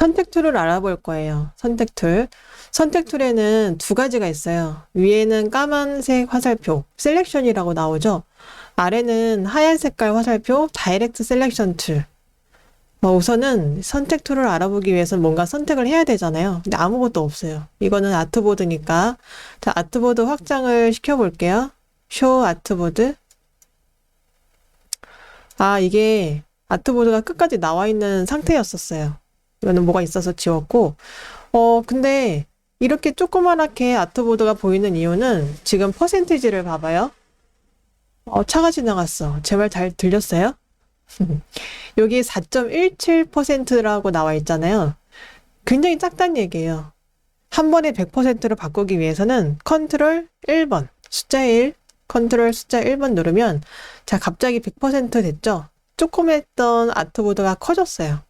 선택 툴을 알아볼 거예요. 선택 툴. 선택 툴에는 두 가지가 있어요. 위에는 까만색 화살표, 셀렉션이라고 나오죠. 아래는 하얀 색깔 화살표, 다이렉트 셀렉션 툴. 우선은 선택 툴을 알아보기 위해서는 뭔가 선택을 해야 되잖아요. 근데 아무것도 없어요. 이거는 아트보드니까. 자, 아트보드 확장을 시켜볼게요. 쇼 아트보드. 아, 이게 아트보드가 끝까지 나와 있는 상태였었어요. 이거는 뭐가 있어서 지웠고. 근데 이렇게 조그맣게 아트보드가 보이는 이유는 지금 퍼센티지를 봐봐요. 차가 지나갔어. 제 말 잘 들렸어요? 여기 4.17%라고 나와 있잖아요. 굉장히 작다는 얘기예요. 한 번에 100%로 바꾸기 위해서는 컨트롤 1번, 숫자 1, 컨트롤 숫자 1번 누르면 자, 갑자기 100% 됐죠? 조그맸던 아트보드가 커졌어요.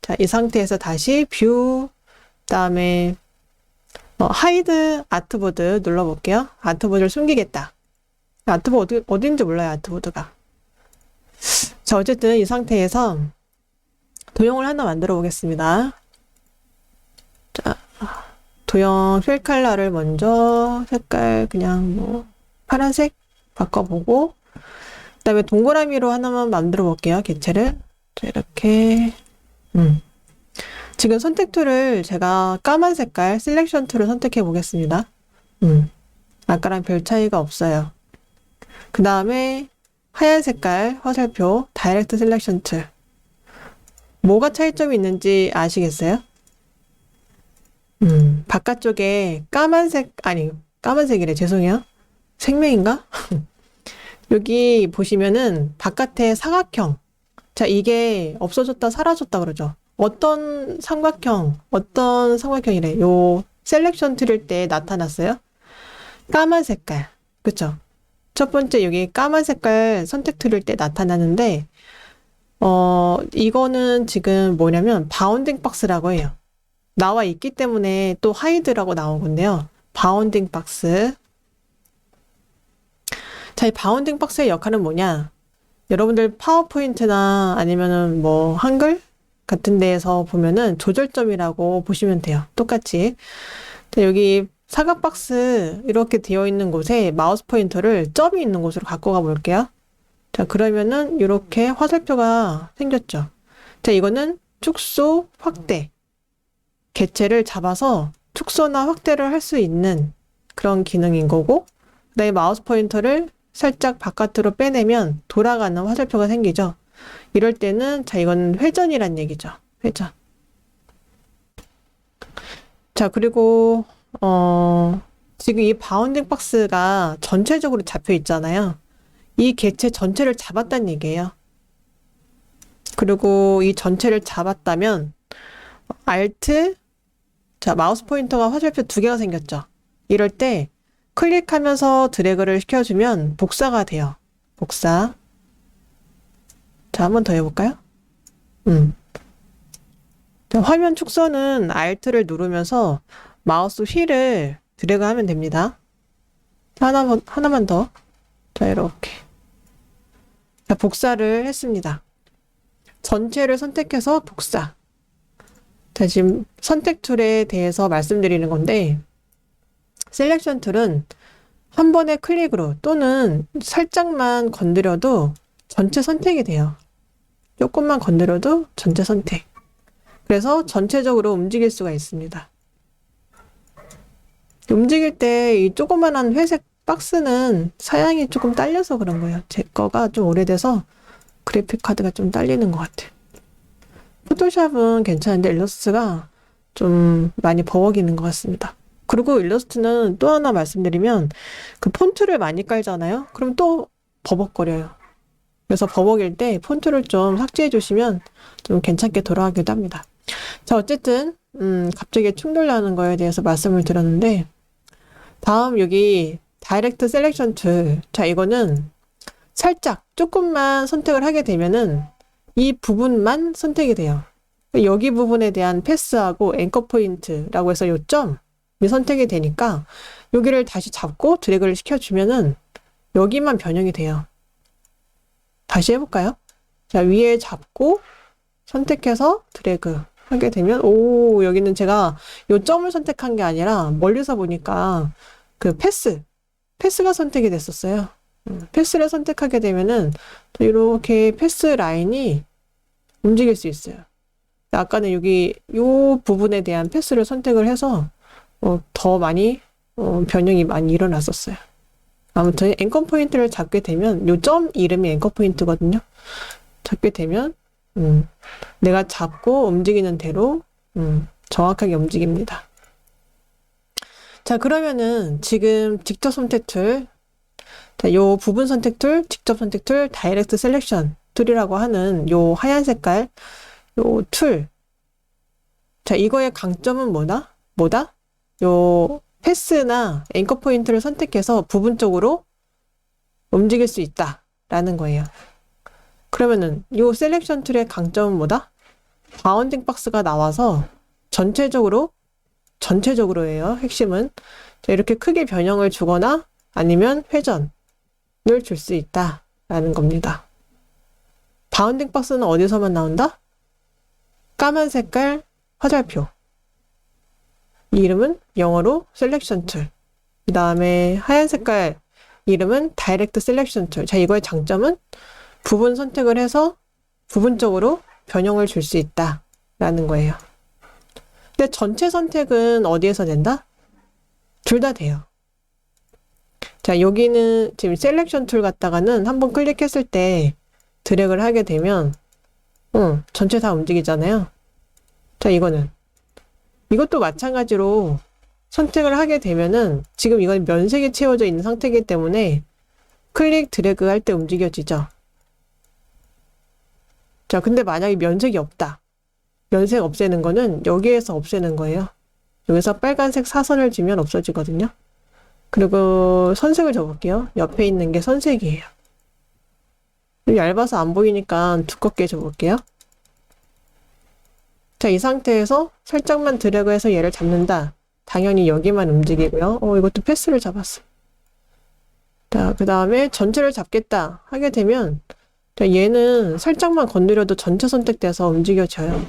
자, 이 상태에서 다시 뷰, 그다음에 하이드 아트보드 눌러볼게요. 아트보드를 숨기겠다. 아트보드 어딘지 몰라요, 아트보드가. 자, 어쨌든 이 상태에서 도형을 하나 만들어 보겠습니다. 자, 도형 필 컬러를 먼저 색깔 그냥 뭐 파란색 바꿔보고 그 다음에 동그라미로 하나만 만들어 볼게요. 개체를. 자, 이렇게 지금 선택 툴을 제가 까만 색깔 셀렉션 툴을 선택해 보겠습니다. 아까랑 별 차이가 없어요. 그 다음에 하얀 색깔 화살표 다이렉트 셀렉션 툴. 뭐가 차이점이 있는지 아시겠어요? 바깥쪽에 까만색이래. 죄송해요. 생명인가? 여기 보시면은 바깥에 사각형. 자, 이게 없어졌다 사라졌다 그러죠. 어떤 삼각형이래. 요 셀렉션 툴일 때 나타났어요. 까만 색깔. 그쵸? 첫 번째 여기 까만 색깔 선택 툴일 때 나타나는데 이거는 지금 뭐냐면 바운딩 박스라고 해요. 나와 있기 때문에 또 하이드라고 나온 건데요. 바운딩 박스. 자, 이 바운딩 박스의 역할은 뭐냐? 여러분들 파워포인트나 아니면은 뭐 한글 같은 데에서 보면은 조절점이라고 보시면 돼요. 똑같이. 자, 여기 사각 박스 이렇게 되어 있는 곳에 마우스 포인터를 점이 있는 곳으로 갖고 가 볼게요. 자, 그러면은 이렇게 화살표가 생겼죠. 자, 이거는 축소, 확대. 개체를 잡아서 축소나 확대를 할 수 있는 그런 기능인 거고, 그다음에 마우스 포인터를 살짝 바깥으로 빼내면 돌아가는 화살표가 생기죠. 이럴 때는 자, 이건 회전이란 얘기죠. 회전. 자, 그리고 지금 이 바운딩 박스가 전체적으로 잡혀 있잖아요. 이 개체 전체를 잡았다는 얘기예요. 그리고 이 전체를 잡았다면 Alt, 자, 마우스 포인터가 화살표 두 개가 생겼죠. 이럴 때 클릭하면서 드래그를 시켜주면 복사가 돼요. 복사. 자, 한 번 더 해볼까요? 자, 화면 축소는 Alt를 누르면서 마우스 휠을 드래그하면 됩니다. 하나만 더. 자, 이렇게. 자, 복사를 했습니다. 전체를 선택해서 복사. 자, 지금 선택 툴에 대해서 말씀드리는 건데, 셀렉션 툴은 한 번의 클릭으로 또는 살짝만 건드려도 전체 선택이 돼요. 조금만 건드려도 전체 선택. 그래서 전체적으로 움직일 수가 있습니다. 움직일 때 이 조그만한 회색 박스는 사양이 조금 딸려서 그런 거예요. 제 거가 좀 오래돼서 그래픽 카드가 좀 딸리는 것 같아요. 포토샵은 괜찮은데 일러스트가 좀 많이 버벅이는 것 같습니다. 그리고 일러스트는 또 하나 말씀드리면 그 폰트를 많이 깔잖아요. 그럼 또 버벅거려요. 그래서 버벅일 때 폰트를 좀 삭제해 주시면 좀 괜찮게 돌아가기도 합니다. 자, 어쨌든 갑자기 충돌나는 거에 대해서 말씀을 드렸는데 다음 여기 다이렉트 셀렉션 툴. 자, 이거는 살짝 조금만 선택을 하게 되면은 이 부분만 선택이 돼요. 여기 부분에 대한 패스하고 앵커 포인트라고 해서 요점이 선택이 되니까 여기를 다시 잡고 드래그를 시켜주면은 여기만 변형이 돼요. 다시 해볼까요? 자, 위에 잡고 선택해서 드래그 하게 되면, 오, 여기는 제가 요 점을 선택한 게 아니라 멀리서 보니까 그 패스가 선택이 됐었어요. 패스를 선택하게 되면은 이렇게 패스 라인이 움직일 수 있어요. 아까는 여기 요 부분에 대한 패스를 선택을 해서 더 많이 변형이 많이 일어났었어요. 아무튼 앵커 포인트를 잡게 되면 요 점 이름이 앵커 포인트거든요. 잡게 되면 내가 잡고 움직이는 대로 정확하게 움직입니다. 자, 그러면은 지금 직접 선택 툴, 자, 요 부분 선택 툴, 직접 선택 툴, 다이렉트 셀렉션 툴이라고 하는 요 하얀 색깔 요 툴. 자, 이거의 강점은 뭐다? 요 패스나 앵커 포인트를 선택해서 부분적으로 움직일 수 있다라는 거예요. 그러면은 요 셀렉션 툴의 강점은 뭐다? 바운딩 박스가 나와서 전체적으로예요. 핵심은. 자, 이렇게 크게 변형을 주거나 아니면 회전을 줄 수 있다라는 겁니다. 바운딩 박스는 어디서만 나온다? 까만 색깔 화살표. 이 이름은 영어로 셀렉션 툴. 그 다음에 하얀 색깔 이름은 다이렉트 셀렉션 툴. 자, 이거의 장점은 부분 선택을 해서 부분적으로 변형을 줄 수 있다라는 거예요. 근데 전체 선택은 어디에서 된다? 둘 다 돼요. 자, 여기는 지금 셀렉션 툴 갖다가는 한번 클릭했을 때 드래그를 하게 되면 전체 다 움직이잖아요. 자, 이것도 마찬가지로 선택을 하게 되면은 지금 이건 면색이 채워져 있는 상태이기 때문에 클릭 드래그 할 때 움직여지죠. 자, 근데 만약에 면색이 없다. 면색 없애는 거는 여기에서 없애는 거예요. 여기서 빨간색 사선을 지면 없어지거든요. 그리고 선색을 줘볼게요. 옆에 있는 게 선색이에요. 얇아서 안 보이니까 두껍게 줘볼게요. 자, 이 상태에서 살짝만 드래그해서 얘를 잡는다. 당연히 여기만 움직이고요. 이것도 패스를 잡았어. 자, 그 다음에 전체를 잡겠다 하게 되면 자, 얘는 살짝만 건드려도 전체 선택돼서 움직여져요.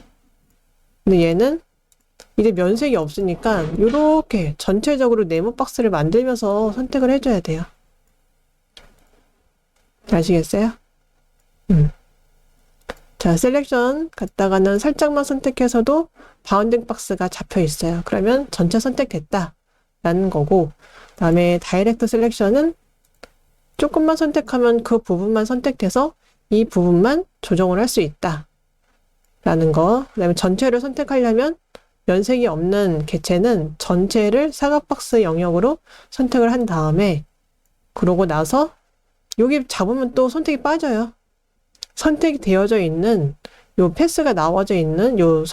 근데 얘는 이제 면색이 없으니까 이렇게 전체적으로 네모 박스를 만들면서 선택을 해줘야 돼요. 아시겠어요? 자, 셀렉션 갔다가는 살짝만 선택해서도 바운딩 박스가 잡혀 있어요. 그러면 전체 선택됐다 라는 거고, 그 다음에 다이렉트 셀렉션은 조금만 선택하면 그 부분만 선택돼서 이 부분만 조정을 할 수 있다 라는 거. 그 다음에 전체를 선택하려면 면색이 없는 개체는 전체를 사각박스 영역으로 선택을 한 다음에 그러고 나서 여기 잡으면 또 선택이 빠져요. 선택이 되어져 있는 요 패스가 나와져 있는 요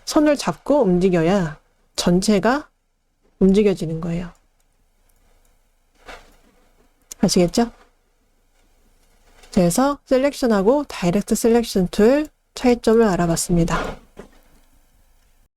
선을 잡고 움직여야 전체가 움직여지는 거예요. 아시겠죠? 그래서 셀렉션하고 다이렉트 셀렉션 툴 차이점을 알아봤습니다.